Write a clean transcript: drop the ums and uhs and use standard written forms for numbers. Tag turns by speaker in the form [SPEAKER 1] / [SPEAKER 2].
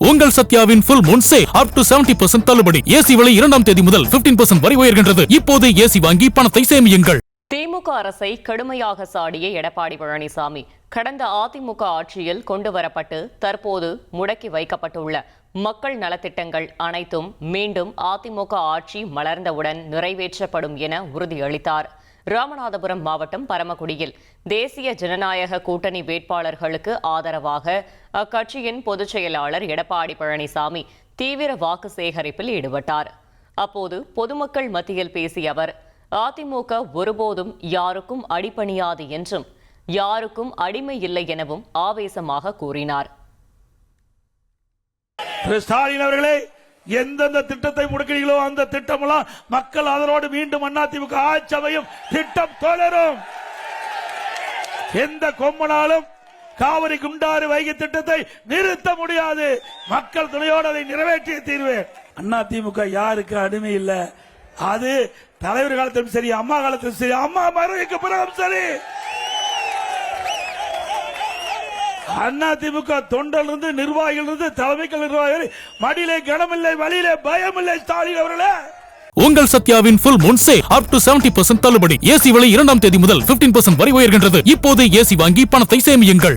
[SPEAKER 1] உங்கள் சத்யாவின் full moon sale up to 70% தள்ளுபடி. AC விலை 2ஆம் தேதி முதல் 15% வரை உயர்கின்றது. இப்போது ஏசி வாங்கி பணத்தை சேமியுங்கள்.
[SPEAKER 2] திமுக அரசை கடுமையாக சாடிய எடப்பாடி பழனிசாமி கடந்த அதிமுக ஆட்சியில் கொண்டுவரப்பட்டு தற்போது முடக்கி வைக்கப்பட்டுள்ள மக்கள் நலத்திட்டங்கள் அனைத்தும் மீண்டும் அதிமுக ஆட்சி மலர்ந்தவுடன் நிறைவேற்றப்படும் என உறுதியளித்தார். ராமநாதபுரம் மாவட்டம் பரமக்குடியில் தேசிய ஜனநாயக கூட்டணி வேட்பாளர்களுக்கு ஆதரவாக அக்கட்சியின் பொதுச் செயலாளர் எடப்பாடி பழனிசாமி தீவிர வாக்கு சேகரிப்பில் ஈடுபட்டார். அப்போது பொதுமக்கள் மத்தியில் பேசிய அவர், அதிமுக ஒருபோதும் யாருக்கும் அடிபணியாது என்றும் யாருக்கும் அடிமை இல்லை எனவும் ஆவேசமாக கூறினார்.
[SPEAKER 3] ஸ்டாலின் அவர்களே, எந்தெந்த திட்டத்தை முடக்கிறீர்களோ அந்த திட்டமெல்லாம் மக்கள் அதனோடு மீண்டும் அதிமுக ஆட்சி அமையும். திட்டம் தொடரும். எந்த கொம்பனாலும் காவிரி குண்டாறு வைகை திட்டத்தை நிறுத்த முடியாது. மக்கள் துணையோடு அதை நிறைவேற்றிய தீர்வேன். அதிமுக யாருக்கு அடிமை இல்ல. அது தலைவர் காலத்திலும் சரி, அம்மா காலத்திலும் சரி, அம்மா மறைவுக்கு பிறகும் சரி, அதிமுக தொண்டலிருந்து நிர்வாகிகளிருந்து தலைமைகள் நிர்வாகிகள் மடியிலே கனமில்லை, வழியிலே பயமில்லை. ஸ்டாலின் அவர்களே,
[SPEAKER 1] உங்கள் சத்யாவின் full moon sale up to 70% தள்ளுபடி. ஏசி விலை 2ஆம் தேதி முதல் 15% வரை உயர்கின்றது. இப்போது ஏசி வாங்கி பணத்தை சேமியுங்கள்.